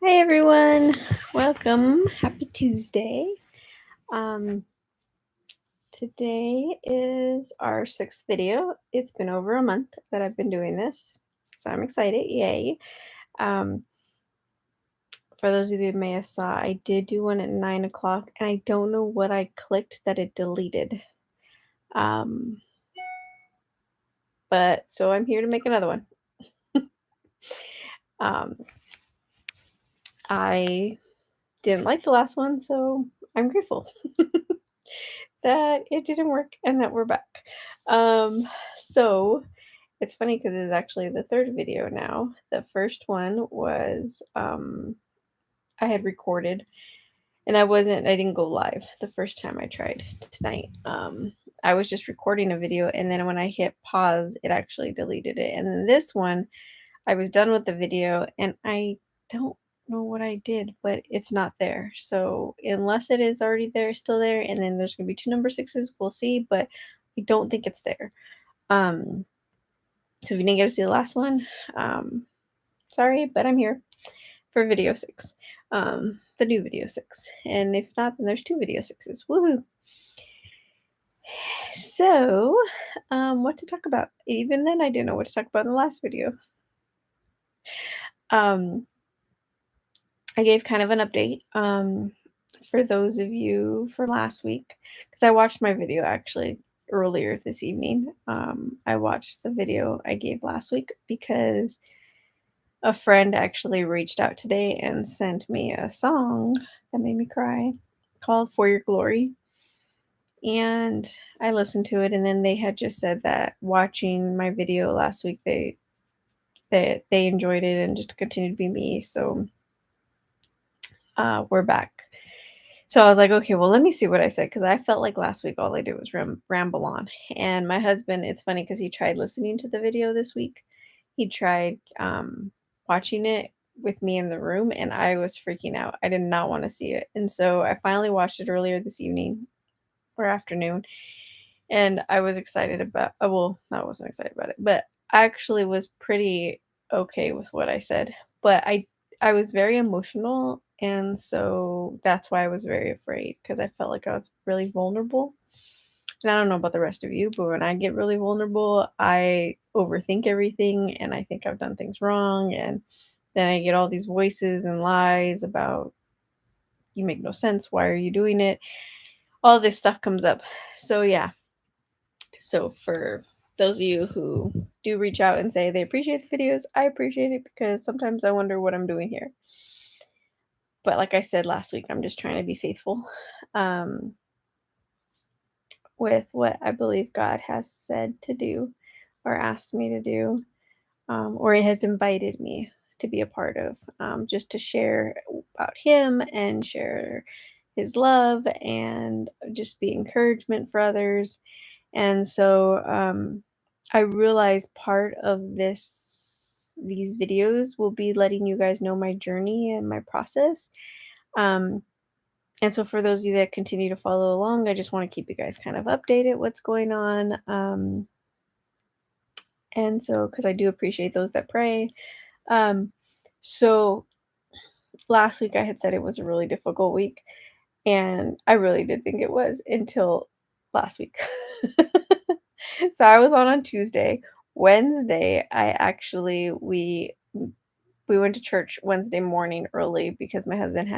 Hi everyone, welcome. Happy Tuesday. Um, Today is our sixth video. It's been over a month that I've been doing this, so I'm excited. Yay! Um, for those of you who may have saw, I did do one at 9 o'clock, and I don't know what I clicked that it deleted. Um, but so I'm here to make another one. um, I didn't like the last one, so I'm grateful that it didn't work and that we're back. So it's funny because it's actually the third video now. The first one was I had recorded and I didn't go live the first time I tried tonight. I was just recording a video, and then when I hit pause, it actually deleted it. And then this one, I was done with the video and I don't know what I did, but it's not there. So unless it is already there, still there, and then there's gonna be two number sixes, we'll see, but I don't think it's there. Um, so if you didn't get to see the last one, sorry, but I'm here for video 6. The new video 6. And if not, then there's two video 6s. Woohoo! So, what to talk about? Even then, I didn't know what to talk about in the last video. Um, I gave kind of an update for those of you for last week because I watched my video actually earlier this evening. I watched the video I gave last week because a friend actually reached out today and sent me a song that made me cry called For Your Glory. And I listened to it, and then they had just said that watching my video last week, they enjoyed it and just continued to be me. So we're back. So I was like, okay, well, let me see what I said because I felt like last week all I did was ramble on. And my husband, it's funny because he tried listening to the video this week. He tried watching it with me in the room, and I was freaking out. I did not want to see it. And so I finally watched it earlier this evening or afternoon, and I was excited about well, I wasn't excited about it, but I actually was pretty okay with what I said. But I was very emotional, and so that's why I was very afraid because I felt like I was really vulnerable. And I don't know about the rest of you, but when I get really vulnerable, I overthink everything and I think I've done things wrong, and then I get all these voices and lies about you make no sense, why are you doing it? All this stuff comes up. So yeah, so for those of you who do reach out and say they appreciate the videos, I appreciate it because sometimes I wonder what I'm doing here. But like I said last week, I'm just trying to be faithful um, with what I believe God has said to do or asked me to do, or He has invited me to be a part of, just to share about Him and share His love and just be encouragement for others. And so I realize part of these videos will be letting you guys know my journey and my process. Um, and so for those of you that continue to follow along, I just want to keep you guys kind of updated what's going on. And so because I do appreciate those that pray. Um, so last week I had said it was a really difficult week, and I really did think it was until last week. So I was on Tuesday. Wednesday, I actually we went to church Wednesday morning early because my husband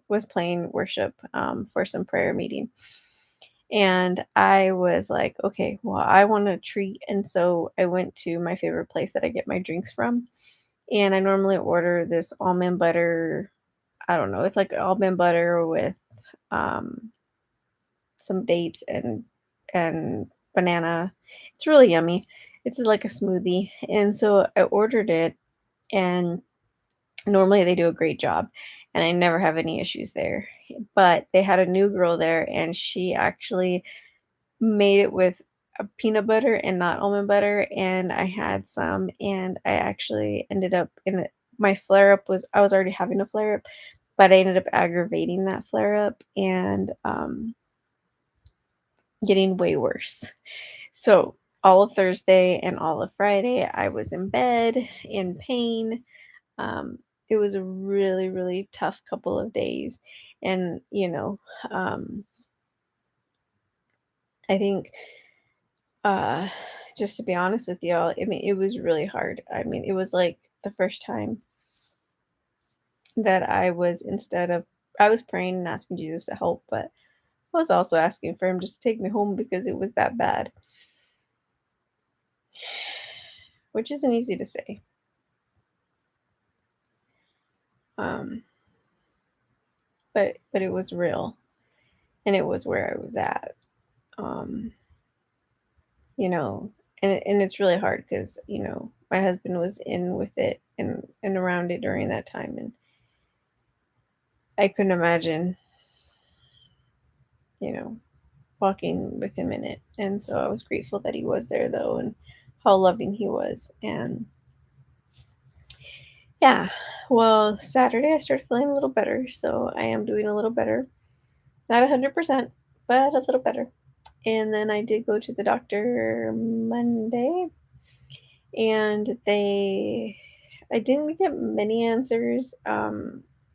was playing worship for some prayer meeting. And I was like, okay, well, I want a treat. And so I went to my favorite place that I get my drinks from. And I normally order this almond butter. I don't know, it's like almond butter with um, some dates and banana. It's really yummy. It's like a smoothie. And so I ordered it, and normally they do a great job and I never have any issues there. But they had a new girl there, and she actually made it with a peanut butter and not almond butter, and I had some, and I actually ended up in it. My flare up was I was already having a flare up, but I ended up aggravating that flare up and getting way worse. So all of Thursday and all of Friday, I was in bed in pain. it was a really, really tough couple of days. And, um, I think, uh, just to be honest with y'all, I mean, it was really hard. I mean, it was like the first time that I was praying and asking Jesus to help, but I was also asking for him just to take me home because it was that bad, which isn't easy to say. Um, but it was real, and it was where I was at. Um, you know, and it's really hard because my husband was in with it and around it during that time, and I couldn't imagine, you know, walking with him in it. And so I was grateful that he was there though, and how loving he was. And yeah, well, Saturday I started feeling a little better, so I am doing a little better. Not 100%, but a little better. And then I did go to the doctor Monday, and I didn't get many answers.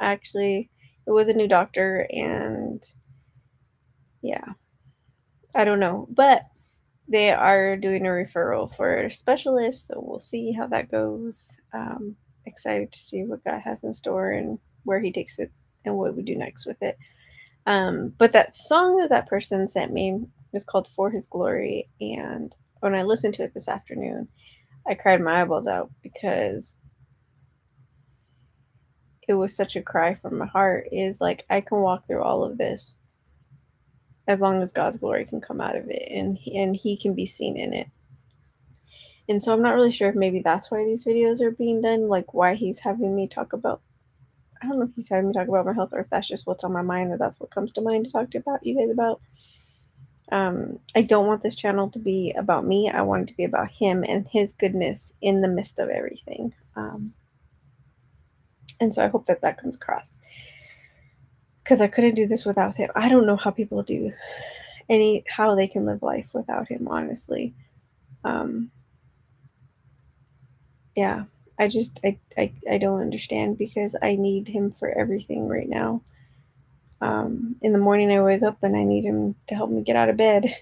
Actually, it was a new doctor, and yeah, I don't know, but they are doing a referral for a specialist, so we'll see how that goes. Excited to see what God has in store and where He takes it and what we do next with it. But that song that that person sent me is called "For His Glory," and when I listened to it this afternoon, I cried my eyeballs out because it was such a cry from my heart. Is like I can walk through all of this as long as God's glory can come out of it, and He can be seen in it. And so I'm not really sure if maybe that's why these videos are being done, like why he's having me talk about. I don't know if he's having me talk about my health or if that's just what's on my mind or that's what comes to mind to talk to about you guys about. I don't want this channel to be about me. I want it to be about him and his goodness in the midst of everything. And so I hope that that comes across because I couldn't do this without him. I don't know how people do how they can live life without him, honestly. Um, yeah, I don't understand because I need him for everything right now. In the morning I wake up and I need him to help me get out of bed.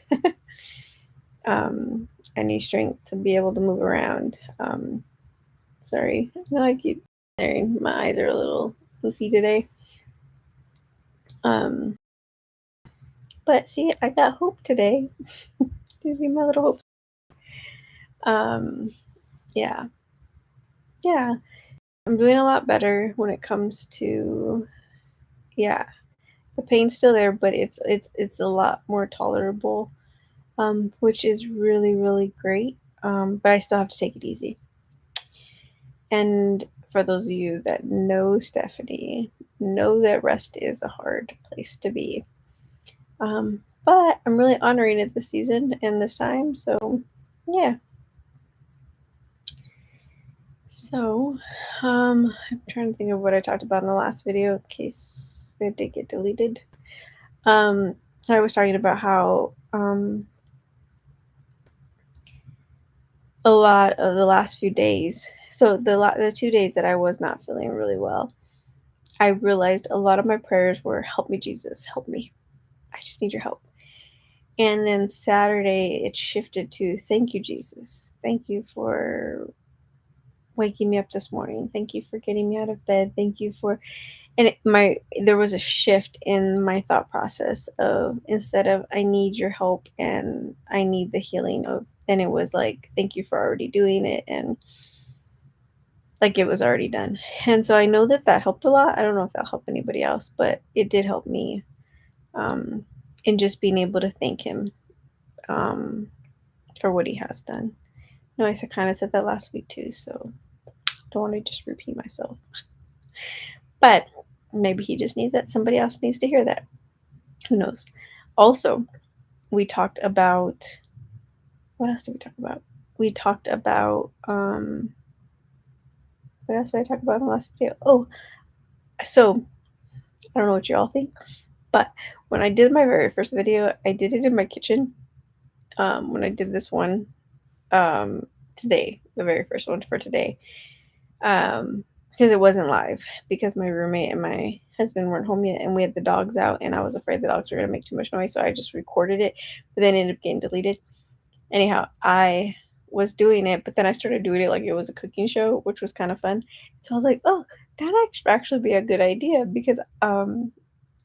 um, I need strength to be able to move around. Sorry, no, I keep staring. My eyes are a little goofy today. Um, but see, I got hope today. You see my little hope. Um, yeah, yeah. I'm doing a lot better when it comes to, yeah, the pain's still there, but it's a lot more tolerable, which is really, really great. But I still have to take it easy. And for those of you that know Stephanie, know that rest is a hard place to be. But I'm really honoring it this season and this time. So yeah. So I'm trying to think of what I talked about in the last video in case it did get deleted. Um, I was talking about how a lot of the last few days, so the 2 days that I was not feeling really well, I realized a lot of my prayers were, "Help me, Jesus, help me. I just need your help." And then Saturday, it shifted to, "Thank you, Jesus. Thank you for waking me up this morning. Thank you for getting me out of bed. Thank you for," and there was a shift in my thought process of, instead of "I need your help and I need the healing of," then it was like, "Thank you for already doing it," and like it was already done. And so I know that that helped a lot. I don't know if that'll help anybody else, but it did help me, um, in just being able to thank him, um, for what he has done. No, I kind of said that last week too, so don't want to just repeat myself. But maybe he just needs that. Somebody else needs to hear that. Who knows? Also, we talked about, what else did we talk about? We talked about, what else did I talk about in the last video? Oh, so I don't know what you all think, but when I did my very first video, I did it in my kitchen. When I did this one, today, the very first one for today, um, because it wasn't live, because my roommate and my husband weren't home yet, and we had the dogs out, and I was afraid the dogs were gonna make too much noise, so I just recorded it, but then it ended up getting deleted. Anyhow, I was doing it, but then I started doing it like it was a cooking show, which was kind of fun. So I was like, "Oh, that actually be a good idea," because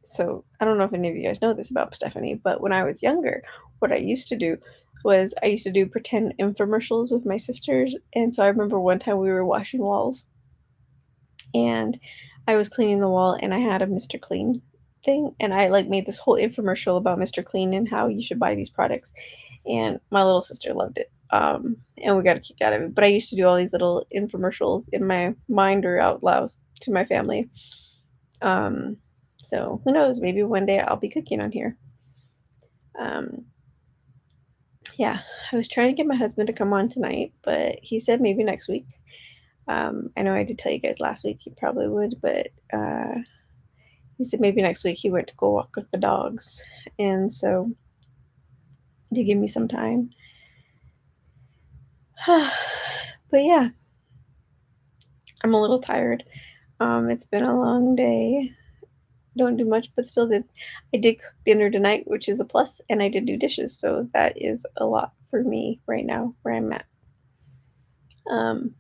so I don't know if any of you guys know this about Stephanie, but when I was younger, what I used to do was I used to do pretend infomercials with my sisters, and so I remember one time we were washing walls, and I was cleaning the wall, and I had a Mr. Clean thing, and I like made this whole infomercial about Mr. Clean and how you should buy these products, and my little sister loved it. And we got a kick out of it. But I used to do all these little infomercials in my mind or out loud to my family. Um, so who knows? Maybe one day I'll be cooking on here. Um, yeah, I was trying to get my husband to come on tonight, but he said maybe next week. I know I did tell you guys last week he probably would, but he said maybe next week. He went to go walk with the dogs, and so to give me some time. But yeah, I'm a little tired. It's been a long day. Don't do much, but still did. I did cook dinner tonight, which is a plus, and I did do dishes, so that is a lot for me right now where I'm at.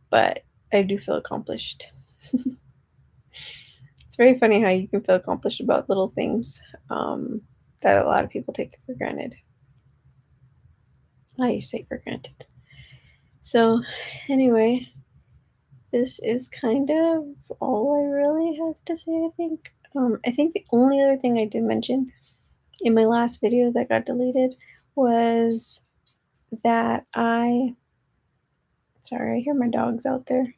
But I do feel accomplished. It's very funny how you can feel accomplished about little things that a lot of people take for granted. I used to take for granted. So, anyway, this is kind of all I really have to say, I think. I think the only other thing I did mention in my last video that got deleted was that sorry, I hear my dogs out there.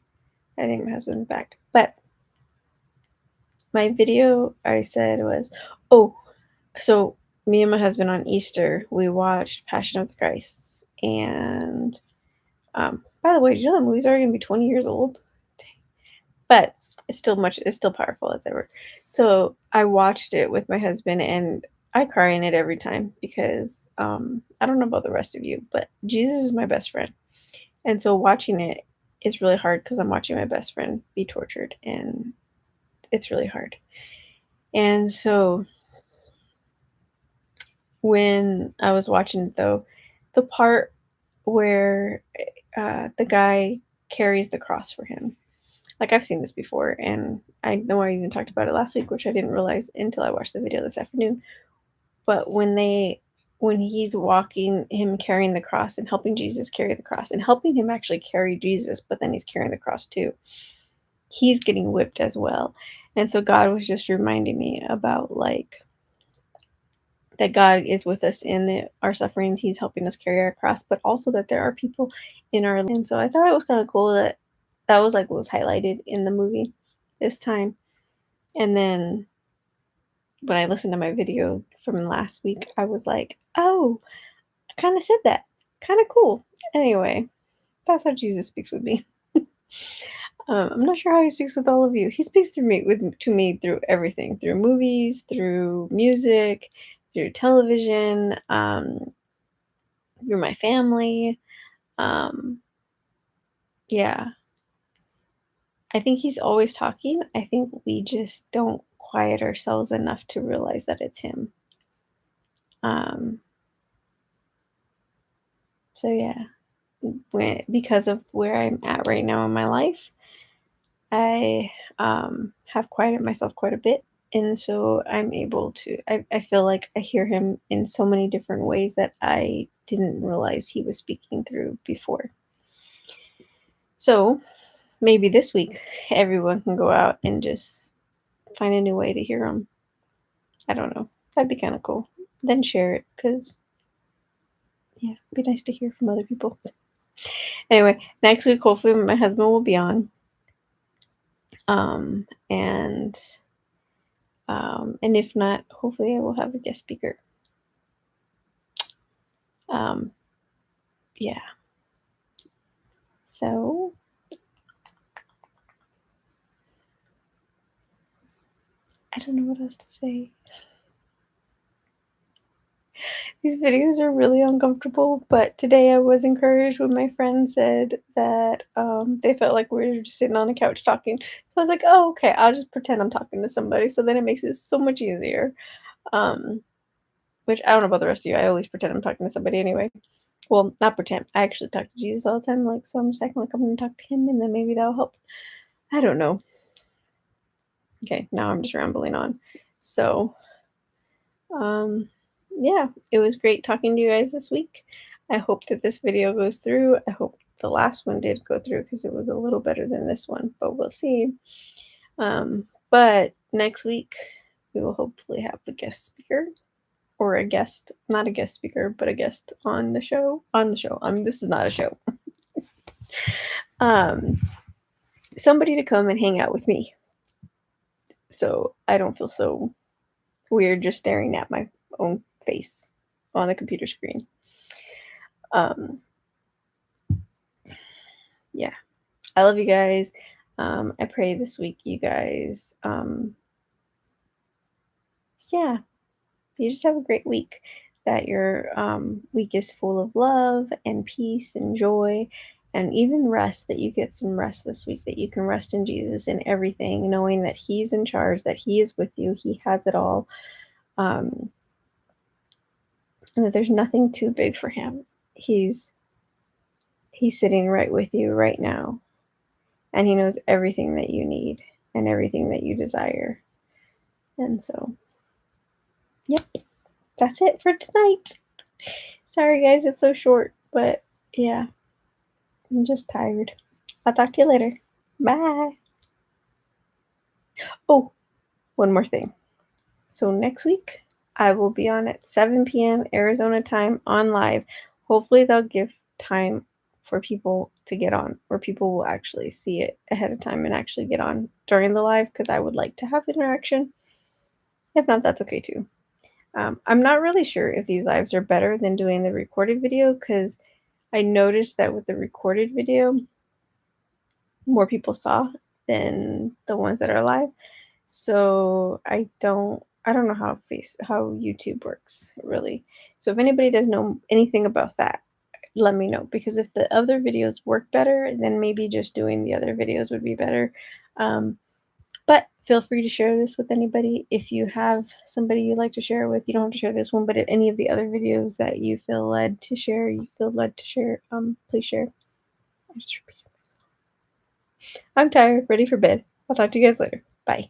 I think my husband's back. But my video I said was, oh, so me and my husband on Easter, we watched Passion of the Christ. And by the way, did you know that movie's already gonna be 20 years old? But it's still powerful as ever. So I watched it with my husband, and I cry in it every time because I don't know about the rest of you, but Jesus is my best friend. And so watching it is really hard because I'm watching my best friend be tortured, and it's really hard. And so when I was watching it though, the part where the guy carries the cross for him. Like, I've seen this before, and I know I even talked about it last week, which I didn't realize until I watched the video this afternoon. But when he's walking, him carrying the cross and helping Jesus carry the cross and helping him actually carry Jesus, but then he's carrying the cross too, he's getting whipped as well. And so God was just reminding me about like that God is with us in our sufferings. He's helping us carry our cross, but also that there are people in our land. So I thought it was kind of cool that that was like what was highlighted in the movie this time. And then when I listened to my video from last week, I was like, oh, I kind of said that. Kind of cool. Anyway, that's how Jesus speaks with me. I'm not sure how he speaks with all of you. He speaks to me through everything, through movies, through music, through television, through my family. Um, yeah, I think he's always talking. I think we just don't quiet ourselves enough to realize that it's him. Um, so yeah, because of where I'm at right now in my life, I have quieted myself quite a bit. And so I'm able to, I feel like I hear him in so many different ways that I didn't realize he was speaking through before. So maybe this week everyone can go out and just find a new way to hear him. I don't know. That'd be kind of cool. Then share it because, yeah, it'd be nice to hear from other people. Anyway, next week, hopefully, my husband will be on. Um, and and if not, hopefully I will have a guest speaker. Um, yeah. So I don't know what else to say. These videos are really uncomfortable, but today I was encouraged when my friend said that, they felt like we were just sitting on the couch talking. So I was like, "Oh, okay, I'll just pretend I'm talking to somebody," so then it makes it so much easier. Um, which I don't know about the rest of you, I always pretend I'm talking to somebody anyway. Well, not pretend, I actually talk to Jesus all the time, like, so I'm just acting like I'm gonna talk to him, and then maybe that'll help. I don't know. Okay, now I'm just rambling on. So, um, yeah, it was great talking to you guys this week. I hope that this video goes through. I hope the last one did go through because it was a little better than this one, but we'll see. But next week we will hopefully have a guest speaker or a guest, not a guest speaker, but a guest on the show. On the show. This is not a show. Um, somebody to come and hang out with me, so I don't feel so weird just staring at my own face on the computer screen. Um, yeah, I love you guys. I pray this week you guys, yeah, you just have a great week. That your week is full of love and peace and joy and even rest, that you get some rest this week, that you can rest in Jesus in everything, knowing that He's in charge, that He is with you, He has it all, um, and that there's nothing too big for Him. He's He's sitting right with you right now, and He knows everything that you need and everything that you desire. And so, yep, that's it for tonight. Sorry, guys, it's so short, but yeah, I'm just tired. I'll talk to you later. Bye. Oh, one more thing. So next week, I will be on at 7 p.m. Arizona time on live. Hopefully, they'll give time for people to get on, or people will actually see it ahead of time and actually get on during the live because I would like to have interaction. If not, that's okay too. I'm not really sure if these lives are better than doing the recorded video because I noticed that with the recorded video, more people saw than the ones that are live. So I don't know how YouTube works really. So if anybody does know anything about that, let me know, because if the other videos work better, then maybe just doing the other videos would be better. Um, but feel free to share this with anybody. If you have somebody you'd like to share it with, you don't have to share this one, but if any of the other videos that you feel led to share, please share. I just repeated myself. I'm tired, ready for bed. I'll talk to you guys later. Bye.